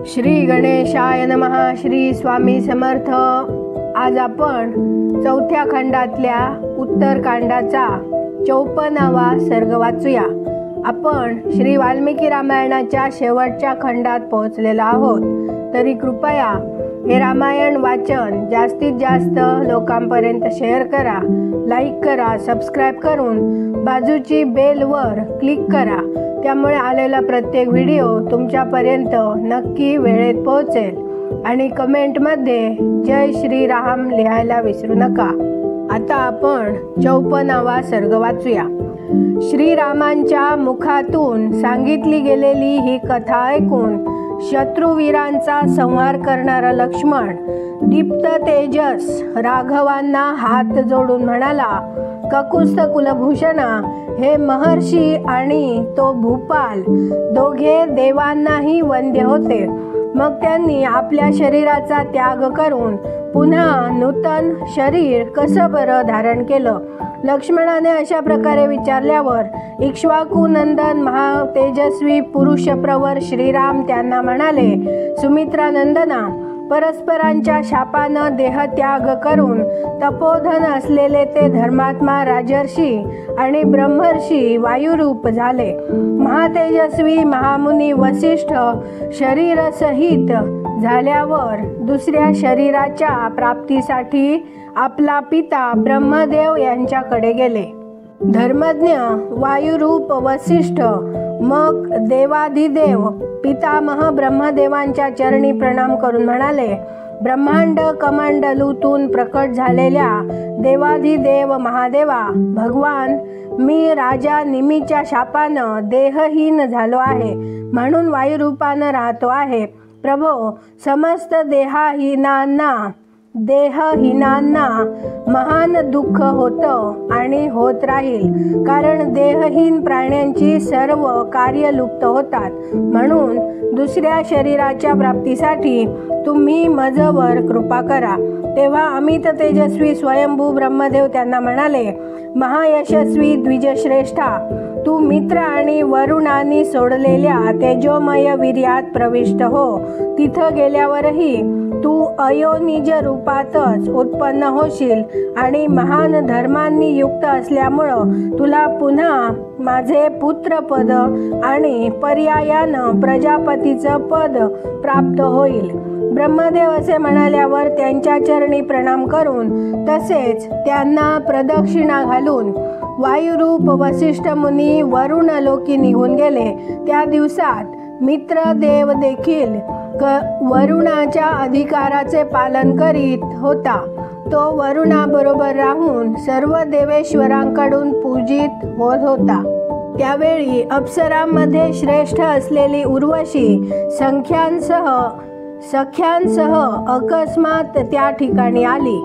श्री गणेशाय नमः. श्री स्वामी समर्थ. आज आपण चौथ्या खंडातल्या उत्तरकांडाचा 54वा सर्ग वाचूया. आपण श्री वाल्मिकी रामायणाच्या शेवटच्या खंडात पोहोचलेलो आहोत. तरी कृपया हे रामायण वाचन जास्तीत जास्त लोकांपर्यंत शेअर करा, लाईक करा, सबस्क्राईब करून बाजूची बेलवर क्लिक करा. त्यामुळे आलेला प्रत्येक व्हिडिओ तुमच्यापर्यंत नक्की वेळेत पोहोचेल. आणि कमेंटमध्ये जय श्रीराम लिहायला विसरू नका. आता आपण 54वा सर्ग वाचूया. श्रीरामांच्या मुखातून सांगितली गेलेली ही कथा ऐकून शत्रुवीरांचा संहार करणारा लक्ष्मण दीप्त तेजस राघवांना हात जोडून म्हणाला, ककुस्थ कुलभूषणा, हे महर्षी आणि तो भूपाल दोघे देवांनाही वंद्य होते. मग त्यांनी आपल्या शरीराचा त्याग करून पुन्हा नूतन शरीर कसं बरं धारण केलं? लक्ष्मणाने अशा प्रकारे विचारल्यावर इक्ष्वाकू नंदन महातेजस्वी पुरुषप्रवर श्रीराम त्यांना म्हणाले, सुमित्रानंदना, परस्परांच्या शापानं देहत्याग करून तपोधन असलेले ते धर्मात्मा राजर्षी आणि ब्रह्मर्षी वायुरूप झाले. महातेजस्वी महामुनी वसिष्ठ शरीरसहित झाल्यावर दुसऱ्या शरीराच्या प्राप्तीसाठी आपला पिता ब्रह्मदेव यांच्याकडे गेले. धर्मज्ञ वायुरूप वसिष्ठ मग देवाधिदेव पितामह ब्रह्मदेवांच्या चरणी प्रणाम करून म्हणाले, ब्रह्मांड कमंडलूतून प्रकट झालेल्या देवाधिदेव महादेवा, भगवान, मी राजा निमीच्या शापानं देहहीन झालो आहे, म्हणून वायुरूपानं राहतो आहे. प्रभो, समस्त देहहीनांना महान दुःख होतं आणि होत राहील, कारण देहहीन प्राण्यांची सर्व कार्य लुप्त होतात. म्हणून दुसऱ्या शरीराच्या प्राप्तीसाठी तुम्ही मजवर कृपा करा. तेव्हा अमित तेजस्वी स्वयंभू ब्रह्मदेव त्यांना म्हणाले, महायशस्वी द्विजश्रेष्ठा, तू मित्र आणि वरुणांनी सोडलेल्या तेजोमय वीर्यात प्रविष्ट हो. तिथं गेल्यावरही तू अयोनिज रूपातच उत्पन्न होशील आणि महान धर्मांनी युक्त असल्यामुळं तुला पुन्हा माझे पुत्रपद आणि पर्यायानं प्रजापतीचं पद प्राप्त होईल. ब्रह्मदेव असे म्हणाल्यावर त्यांच्या चरणी प्रणाम करून तसेच त्यांना प्रदक्षिणा घालून वायुरूप वसिष्ठ मुनी वरुण लोकी निघून गेले. त्या दिवसात मित्रदेव देखील वरुणाच्या अधिकाराचे पालन करीत होता. तो वरुणाबरोबर राहून सर्व देवेश्वरांकडून पूजित होत होता. त्यावेळी अप्सरांमध्ये श्रेष्ठ असलेली उर्वशी सख्यांसह अकस्मात त्या ठिकाणी आली.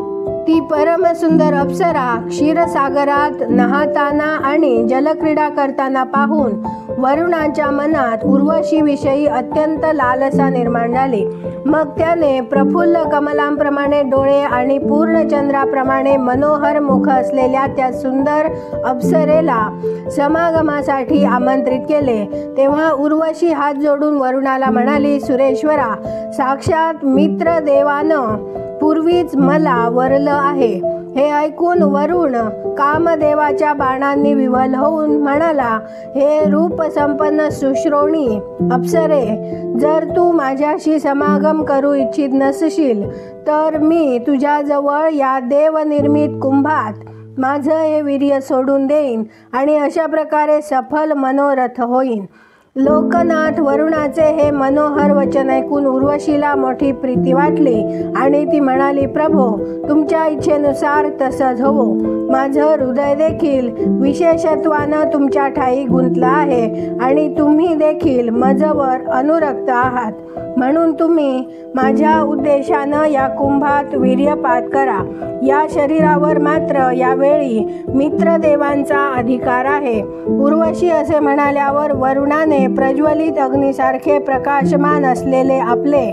ती परमसुंदर अप्सरा क्षीरसागरात नाहताना आणि जलक्रीडा करताना पाहून वरुणाच्या मनात उर्वशीविषयी अत्यंत लालसा निर्माण झाली. मग त्याने प्रफुल्ल कमलांप्रमाणे डोळे आणि पूर्णचंद्राप्रमाणे मनोहर मुख असलेल्या त्या सुंदर अप्सरेला समागमासाठी आमंत्रित केले. तेव्हा उर्वशी हात जोडून वरुणाला म्हणाली, सुरेश्वरा, साक्षात मित्रदेवानं पूर्वीच मला वरलं आहे. हे ऐकून वरुण कामदेवाच्या बाणांनी विव्हल होऊन म्हणाला, हे रूपसंपन्न सुश्रोणी अप्सरे, जर तू माझ्याशी समागम करू इच्छित नसशील तर मी तुझ्याजवळ या देवनिर्मित कुंभात माझं हे वीर्य सोडून देईन आणि अशा प्रकारे सफल मनोरथ होईन. लोकनाथ वरुणाचे हे मनोहर वचन ऐकून उर्वशीला मोठी प्रीती वाटली आणि ती म्हणाली, प्रभो, तुमच्या इच्छेनुसार तसंच होवो. माझं हृदय देखील विशेषत्वानं तुमच्या ठायी गुंतलं आहे आणि तुम्ही देखील मजवर अनुरक्त आहात. म्हणून तुम्ही माझ्या उद्देशानं या कुंभात वीर्यपात करा. या शरीरावर मात्र यावेळी मित्रदेवांचा अधिकार आहे. उर्वशी असे म्हणाल्यावर वरुणाने प्रमाणे प्रज्वलित अग्नीसारखे प्रकाशमान असलेले आपले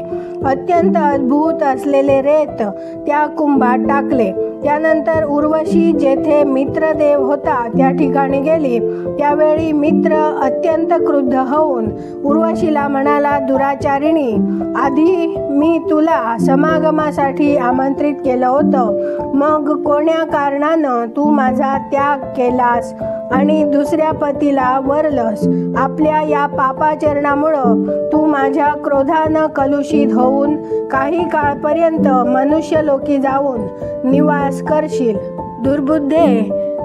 अत्यंत अद्भुत असलेले रेत त्या कुंभात टाकले. त्यानंतर उर्वशी जेथे मित्रदेव होता त्या ठिकाणी गेली. त्यावेळी मित्र अत्यंत क्रुद्ध होऊन उर्वशीला म्हणाला, दुराचारिणी, आधी मी तुला समागमासाठी आमंत्रित केलं होतं, मग कोण्या कारणानं तू माझा त्याग केलास आणि दुसऱ्या पतीला वरलस? आपल्या या पापाचरणामुळं तू माझ्या क्रोधानं कलुषित होऊन काही काळपर्यंत मनुष्यलोकी जाऊन निवास करशील. दुर्बुद्धे,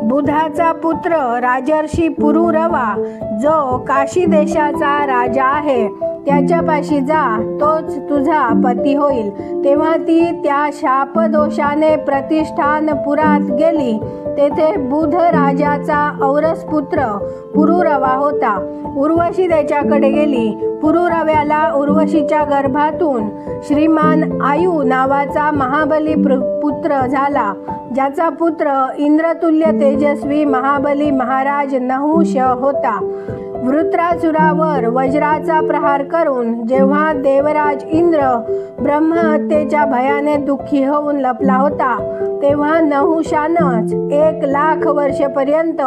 बुधाचा पुत्र राजर्षी पुरुरवा जो काशी देशाचा राजा आहे त्याच्यापाशी जा, तोच तुझा पती होईल. तेव्हा ती त्या शापदोषाने प्रतिष्ठानपुरात गेली. तेथे बुध राजाचा औरस पुत्र पुरुरवा होता. उर्वशी त्याच्याकडे गेली. पुरुरव्याला उर्वशीच्या गर्भातून श्रीमान आयु नावाचा महाबली पुत्र झाला, ज्याचा पुत्र इंद्रतुल्य तेजस्वी महाबली महाराज नहुष होता. वृत्रासुरावर वज्राचा प्रहार करून जेव्हा देवराज इंद्र ब्रह्महत्येच्या भयाने दुःखी होऊन लपला होता, तेव्हा नहुषानंच 1,00,000 वर्षपर्यंत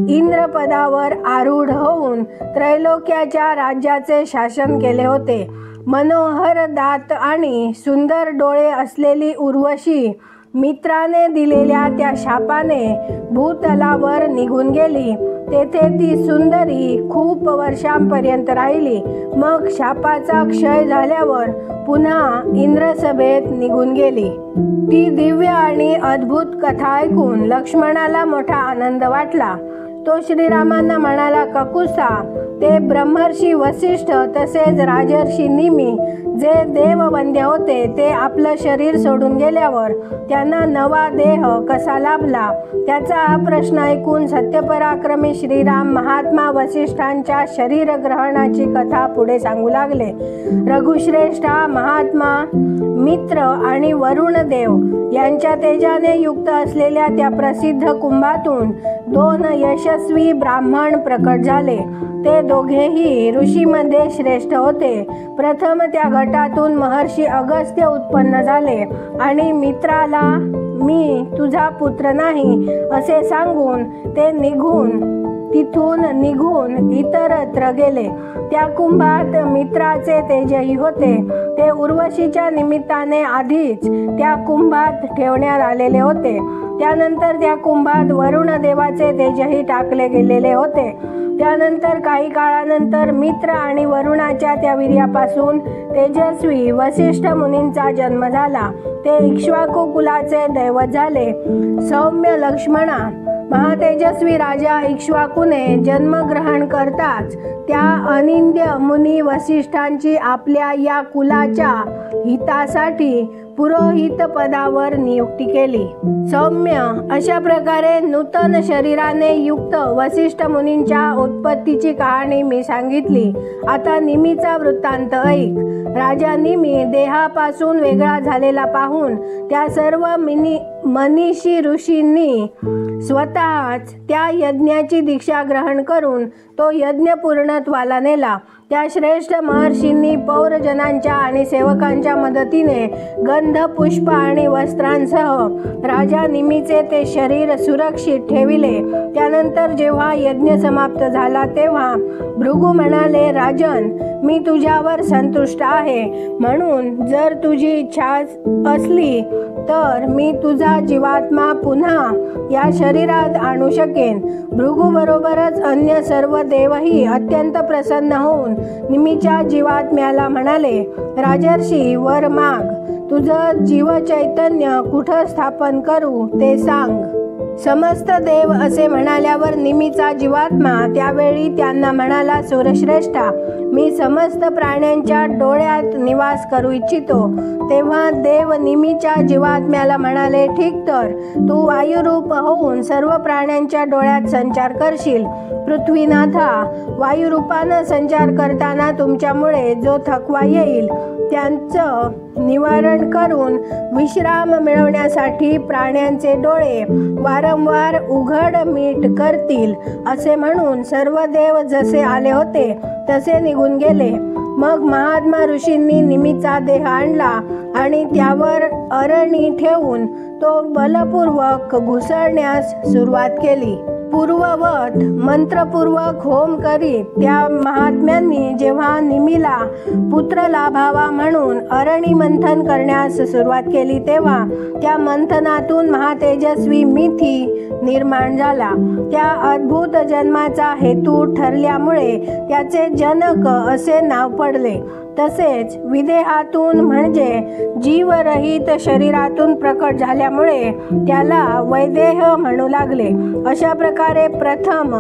इंद्रपदावर आरूढ होऊन त्रैलोक्याच्या राज्याचे शासन केले होते. मनोहर दात आणि सुंदर डोळे असलेली उर्वशी मित्राने दिलेल्या त्या शापाने भूतलावर निघून गेली. तेथे ती सुंदरी खूप वर्षांपर्यंत राहिली. मग शापाचा क्षय झाल्यावर पुन्हा इंद्रसभेत निघून गेली. ती दिव्य आणि अद्भुत कथा ऐकून लक्ष्मणाला मोठा आनंद वाटला. तो श्रीरामांना म्हणाला, ककुत्सा, ते ब्रह्मर्षी वसिष्ठ तसेच राजर्षी निमी जे देववंद्य होते ते आपलं शरीर सोडून गेल्यावर त्यांना नवा देह कसा लाभला, त्याचा हा प्रश्न ऐकून सत्यपराक्रमी श्रीराम महात्मा वसिष्ठांच्या शरीर ग्रहणाची कथा पुढे सांगू लागले. रघुश्रेष्ठ हा महात्मा मित्र आणि वरुणदेव यांच्या तेजाने युक्त असलेल्या त्या प्रसिद्ध कुंभातून 2 यशस्वी ब्राह्मण प्रकट झाले. ते दोघेही ऋषीमध्ये श्रेष्ठ होते. प्रथम त्या गटातून महर्षी अगस्त्य उत्पन्न झाले आणि मित्राला मी तुझा पुत्र नाही असे सांगून ते तिथून निघून इतरत्र गेले. त्या कुंभात मित्राचे तेजही होते. ते उर्वशीच्या निमित्ताने आधीच त्या कुंभात ठेवण्यात आलेले होते. त्यानंतर त्या कुंभात वरुणदेवाचे तेजही टाकले गेलेले होते. त्यानंतर काही काळानंतर मित्र आणि वरुणाच्या त्या वीर्यापासून तेजस्वी वसिष्ठ मुनींचा जन्म झाला. ते इक्ष्वाकू कुलाचे दैवत झाले. सौम्य लक्ष्मणा, महातेजस्वी राजा इक्ष्वाकूने जन्मग्रहण करताच त्या अनिंद्य मुनी वसिष्ठांची आपल्या या कुलाच्या हितासाठी पुरोहित पदावर नियुक्ती केली. सौम्य, अशा प्रकारे नूतन शरीराने युक्त वसिष्ठ मुनींच्या उत्पत्तीची कहाणी मी सांगितली. आता निमीचा वृत्तांत ऐक. राजा निमी देहापासून वेगळा झालेला पाहून त्या सर्व मनीषी ऋषींनी स्वतःच त्या यज्ञाची दीक्षा ग्रहण करून तो यज्ञ पूर्णत्वाला नेला. त्या श्रेष्ठ महर्षींनी पौरजनांच्या आणि सेवकांच्या मदतीने गंध, पुष्प आणि वस्त्रांसह राजा निमीचे ते शरीर सुरक्षित ठेविले. त्यानंतर जेव्हा यज्ञ समाप्त झाला तेव्हा भृगु म्हणाले, राजन, मी तुझ्यावर संतुष्ट आहे, म्हणून जर तुझी इच्छा असली तर मी तुझा जीवात्मा पुन्हा या शरीरात आणू शकेन. भृगूबरोबरच अन्य सर्व देवही अत्यंत प्रसन्न होऊन निमीच्या जीवात्म्याला म्हणाले, राजर्षी, वर माग. तुझं जीवचैतन्य कुठं स्थापन करू ते सांग. समस्त देव असे म्हणाल्यावर निमीचा जीवात्मा त्यावेळी त्यांना म्हणाला, सूरश्रेष्ठा, मी समस्त प्राण्यांच्या डोळ्यात निवास करू इच्छितो. तेव्हा देव निमीच्या जीवात्म्याला म्हणाले, ठीक, तर तू वायुरूप होऊन सर्व प्राण्यांच्या डोळ्यात संचार करशील. पृथ्वीनाथा, वायुरूपानं संचार करताना तुमच्यामुळे जो थकवा येईल त्यांचं निवारण करून विश्राम मिळवण्यासाठी प्राण्यांचे डोळे वारंवार उघड मीठ करतील असे म्हणून सर्व देव जसे आले होते तसे निघून गेले. मग महात्मा ऋषींनी निमीचा देह आणला आणि त्यावर अरणी ठेवून तो बलपूर्वक घुसळण्यास सुरुवात केली. पूर्ववत मंत्रपूर्वक होम करीत त्या महात्म्यांनी जेव्हा निमीला पुत्र लाभावा म्हणून अरणी मंथन करण्यास सुरुवात केली तेव्हा त्या मंथनातून महातेजस्वी मिथी निर्माण झाला. त्या अद्भुत जन्माचा हेतू ठरल्यामुळे त्याचे जनक असे नाव पडले. तसेच विदेहातून म्हणजे जीवरहित शरीरातून प्रकट झाल्यामुळे त्याला वैदेह म्हणू लागले. अशा प्रकारे प्रथम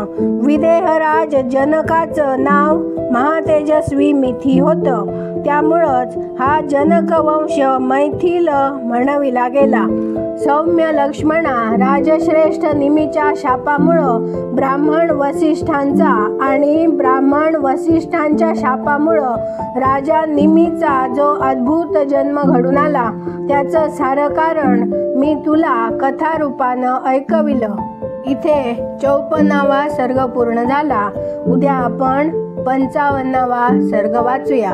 विदेहराज जनकाचं नाव महातेजस्वी मिथी होतं. त्यामुळंच हा जनकवंश मैथिल म्हणविला गेला. सौम्य लक्ष्मणा, राजश्रेष्ठ निमीच्या शापामुळं ब्राह्मण वसिष्ठांचा आणि ब्राह्मण वसिष्ठांच्या शापामुळं राजा निमीचा जो अद्भुत जन्म घडून आला त्याचं सारं कारण मी तुला कथारूपानं ऐकविलं. इथे 54वा सर्ग पूर्ण झाला. उद्या आपण 55वा सर्ग वाचूया.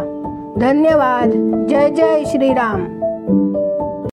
धन्यवाद. जय जय श्रीराम.